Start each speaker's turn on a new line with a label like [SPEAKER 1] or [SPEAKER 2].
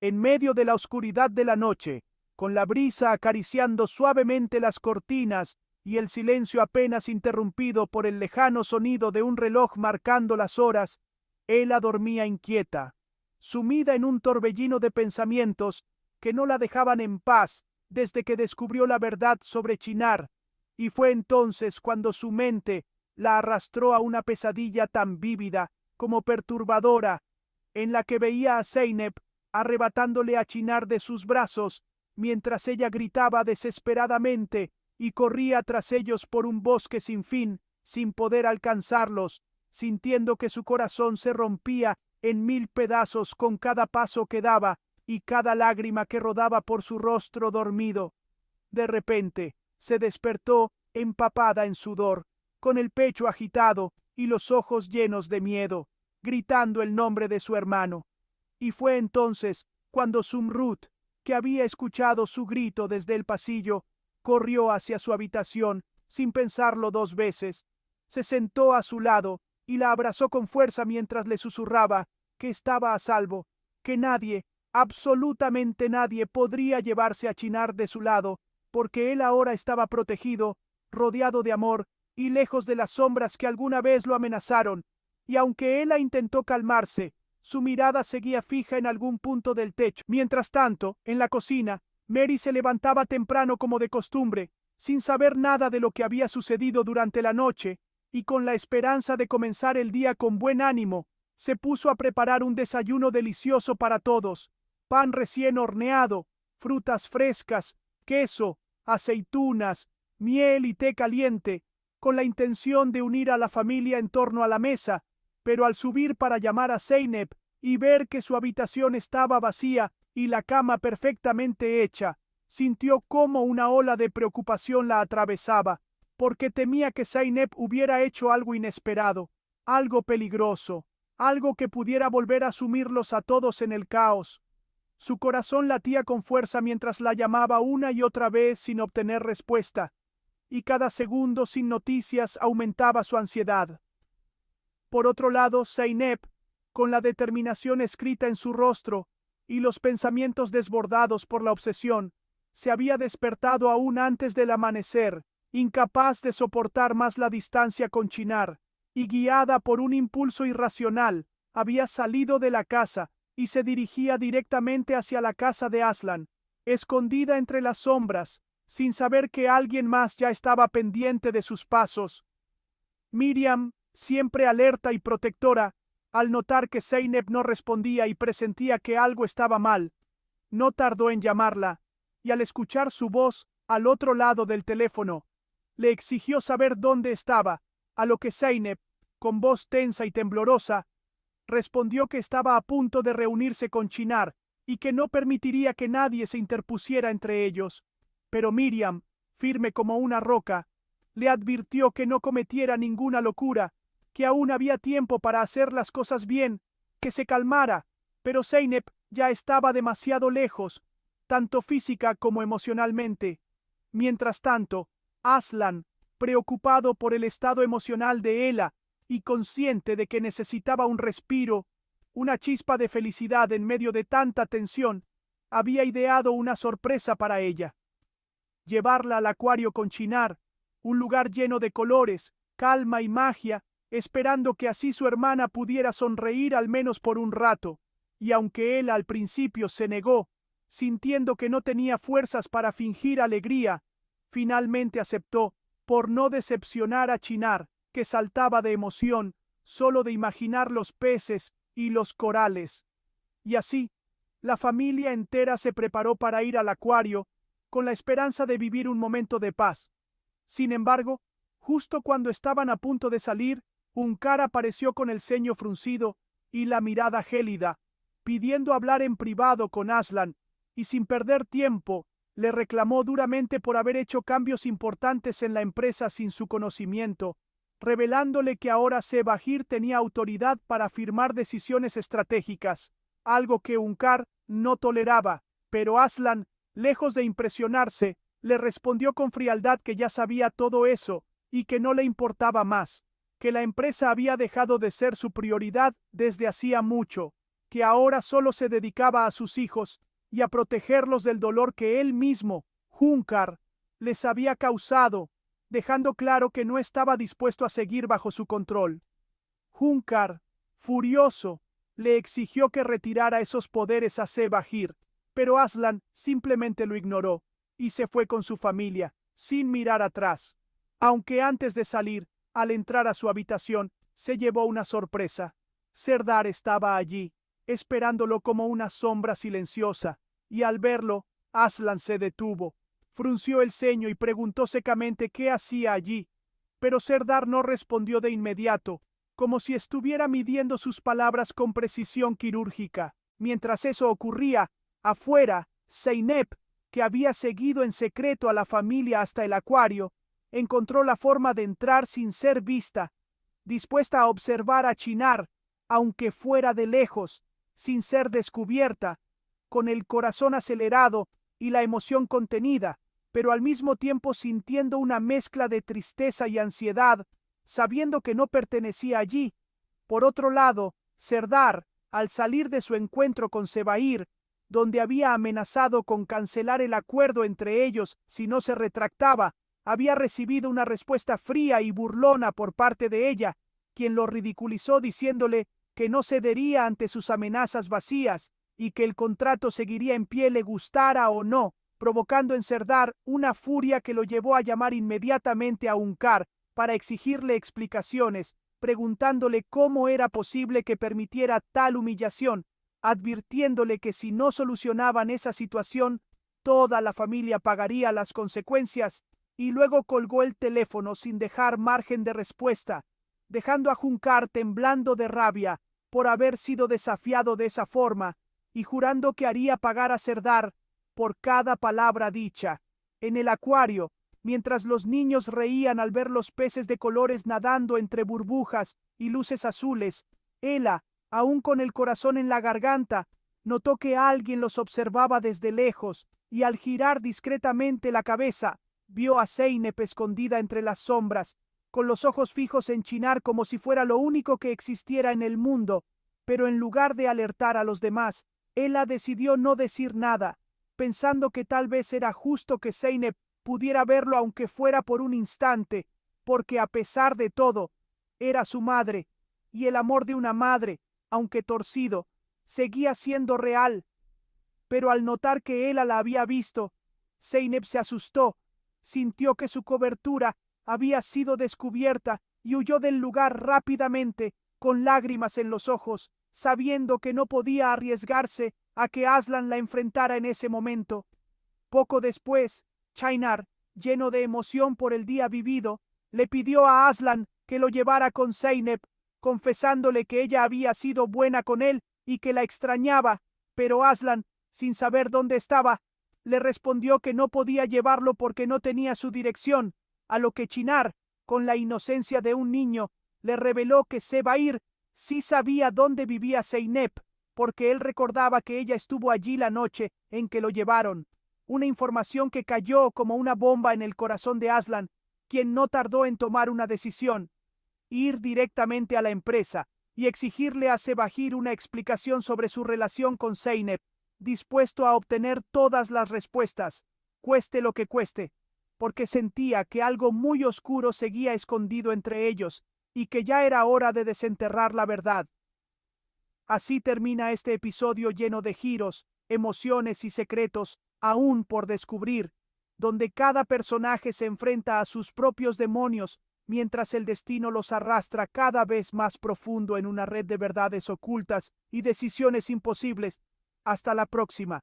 [SPEAKER 1] En medio de la oscuridad de la noche, con la brisa acariciando suavemente las cortinas y el silencio apenas interrumpido por el lejano sonido de un reloj marcando las horas, ella dormía inquieta, sumida en un torbellino de pensamientos que no la dejaban en paz desde que descubrió la verdad sobre Chinar, y fue entonces cuando su mente la arrastró a una pesadilla tan vívida como perturbadora, en la que veía a Zeynep arrebatándole a Chinar de sus brazos, mientras ella gritaba desesperadamente y corría tras ellos por un bosque sin fin, sin poder alcanzarlos, sintiendo que su corazón se rompía en mil pedazos con cada paso que daba y cada lágrima que rodaba por su rostro dormido. De repente se despertó empapada en sudor, con el pecho agitado y los ojos llenos de miedo, gritando el nombre de su hermano. Y fue entonces cuando Zumrud, que había escuchado su grito desde el pasillo, corrió hacia su habitación sin pensarlo dos veces. Se sentó a su lado y la abrazó con fuerza mientras le susurraba que estaba a salvo, que nadie, absolutamente nadie, podría llevarse a Chinar de su lado, porque él ahora estaba protegido, rodeado de amor y lejos de las sombras que alguna vez lo amenazaron. Y aunque ella intentó calmarse, su mirada seguía fija en algún punto del techo. Mientras tanto, en la cocina, Mary se levantaba temprano como de costumbre, sin saber nada de lo que había sucedido durante la noche, y con la esperanza de comenzar el día con buen ánimo, se puso a preparar un desayuno delicioso para todos: pan recién horneado, frutas frescas, queso, aceitunas, miel y té caliente, con la intención de unir a la familia en torno a la mesa. Pero al subir para llamar a Zeynep y ver que su habitación estaba vacía y la cama perfectamente hecha, sintió cómo una ola de preocupación la atravesaba, porque temía que Zeynep hubiera hecho algo inesperado, algo peligroso, algo que pudiera volver a sumirlos a todos en el caos. Su corazón latía con fuerza mientras la llamaba una y otra vez sin obtener respuesta, y cada segundo sin noticias aumentaba su ansiedad. Por otro lado, Zeynep, con la determinación escrita en su rostro y los pensamientos desbordados por la obsesión, se había despertado aún antes del amanecer, incapaz de soportar más la distancia con Chinar, y guiada por un impulso irracional, había salido de la casa y se dirigía directamente hacia la casa de Aslan, escondida entre las sombras, sin saber que alguien más ya estaba pendiente de sus pasos. Miriam, siempre alerta y protectora, al notar que Zeynep no respondía y presentía que algo estaba mal, no tardó en llamarla, y al escuchar su voz al otro lado del teléfono, le exigió saber dónde estaba, a lo que Zeynep, con voz tensa y temblorosa, respondió que estaba a punto de reunirse con Chinar y que no permitiría que nadie se interpusiera entre ellos. Pero Miriam, firme como una roca, le advirtió que no cometiera ninguna locura, que aún había tiempo para hacer las cosas bien, que se calmara, pero Zeynep ya estaba demasiado lejos, tanto física como emocionalmente. Mientras tanto, Aslan, preocupado por el estado emocional de Ela y consciente de que necesitaba un respiro, una chispa de felicidad en medio de tanta tensión, había ideado una sorpresa para ella: llevarla al acuario con Chinar, un lugar lleno de colores, calma y magia, esperando que así su hermana pudiera sonreír al menos por un rato. Y aunque él al principio se negó, sintiendo que no tenía fuerzas para fingir alegría, finalmente aceptó, por no decepcionar a Chinar, que saltaba de emoción solo de imaginar los peces y los corales. Y así, la familia entera se preparó para ir al acuario, con la esperanza de vivir un momento de paz. Sin embargo, justo cuando estaban a punto de salir, Unkar apareció con el ceño fruncido y la mirada gélida, pidiendo hablar en privado con Aslan, y sin perder tiempo, le reclamó duramente por haber hecho cambios importantes en la empresa sin su conocimiento, revelándole que ahora Sebahir tenía autoridad para firmar decisiones estratégicas, algo que Unkar no toleraba, pero Aslan, lejos de impresionarse, le respondió con frialdad que ya sabía todo eso y que no le importaba más, que la empresa había dejado de ser su prioridad desde hacía mucho, que ahora solo se dedicaba a sus hijos y a protegerlos del dolor que él mismo, Hunkar, les había causado, dejando claro que no estaba dispuesto a seguir bajo su control. Hunkar, furioso, le exigió que retirara esos poderes a Sebahir, pero Aslan simplemente lo ignoró y se fue con su familia, sin mirar atrás. Aunque antes de salir, al entrar a su habitación, se llevó una sorpresa. Serdar estaba allí, esperándolo como una sombra silenciosa, y al verlo, Aslan se detuvo, frunció el ceño y preguntó secamente qué hacía allí. Pero Serdar no respondió de inmediato, como si estuviera midiendo sus palabras con precisión quirúrgica. Mientras eso ocurría, afuera, Zeynep, que había seguido en secreto a la familia hasta el acuario, encontró la forma de entrar sin ser vista, dispuesta a observar a Chinar, aunque fuera de lejos, sin ser descubierta, con el corazón acelerado y la emoción contenida, pero al mismo tiempo sintiendo una mezcla de tristeza y ansiedad, sabiendo que no pertenecía allí. Por otro lado, Serdar, al salir de su encuentro con Sebahir, donde había amenazado con cancelar el acuerdo entre ellos si no se retractaba, había recibido una respuesta fría y burlona por parte de ella, quien lo ridiculizó diciéndole que no cedería ante sus amenazas vacías y que el contrato seguiría en pie le gustara o no, provocando en Serdar una furia que lo llevó a llamar inmediatamente a Hunkar para exigirle explicaciones, preguntándole cómo era posible que permitiera tal humillación, advirtiéndole que si no solucionaban esa situación, toda la familia pagaría las consecuencias, y luego colgó el teléfono sin dejar margen de respuesta, dejando a Hunkar temblando de rabia por haber sido desafiado de esa forma, y jurando que haría pagar a Serdar por cada palabra dicha. En el acuario, mientras los niños reían al ver los peces de colores nadando entre burbujas y luces azules, Ela, aún con el corazón en la garganta, notó que alguien los observaba desde lejos, y al girar discretamente la cabeza, vio a Zeynep escondida entre las sombras, con los ojos fijos en Chinar como si fuera lo único que existiera en el mundo, pero en lugar de alertar a los demás, Ela decidió no decir nada, pensando que tal vez era justo que Zeynep pudiera verlo aunque fuera por un instante, porque a pesar de todo, era su madre, y el amor de una madre, aunque torcido, seguía siendo real. Pero al notar que Ela la había visto, Zeynep se asustó, sintió que su cobertura había sido descubierta y huyó del lugar rápidamente, con lágrimas en los ojos, sabiendo que no podía arriesgarse a que Aslan la enfrentara en ese momento. Poco después, Chinar, lleno de emoción por el día vivido, le pidió a Aslan que lo llevara con Zeynep, confesándole que ella había sido buena con él y que la extrañaba, pero Aslan, sin saber dónde estaba, le respondió que no podía llevarlo porque no tenía su dirección, a lo que Chinar, con la inocencia de un niño, le reveló que Sebahir sí sabía dónde vivía Zeynep, porque él recordaba que ella estuvo allí la noche en que lo llevaron. Una información que cayó como una bomba en el corazón de Aslan, quien no tardó en tomar una decisión: ir directamente a la empresa y exigirle a Sebahir una explicación sobre su relación con Zeynep, dispuesto a obtener todas las respuestas, cueste lo que cueste, porque sentía que algo muy oscuro seguía escondido entre ellos y que ya era hora de desenterrar la verdad. Así termina este episodio lleno de giros, emociones y secretos aún por descubrir, donde cada personaje se enfrenta a sus propios demonios mientras el destino los arrastra cada vez más profundo en una red de verdades ocultas y decisiones imposibles. Hasta la próxima.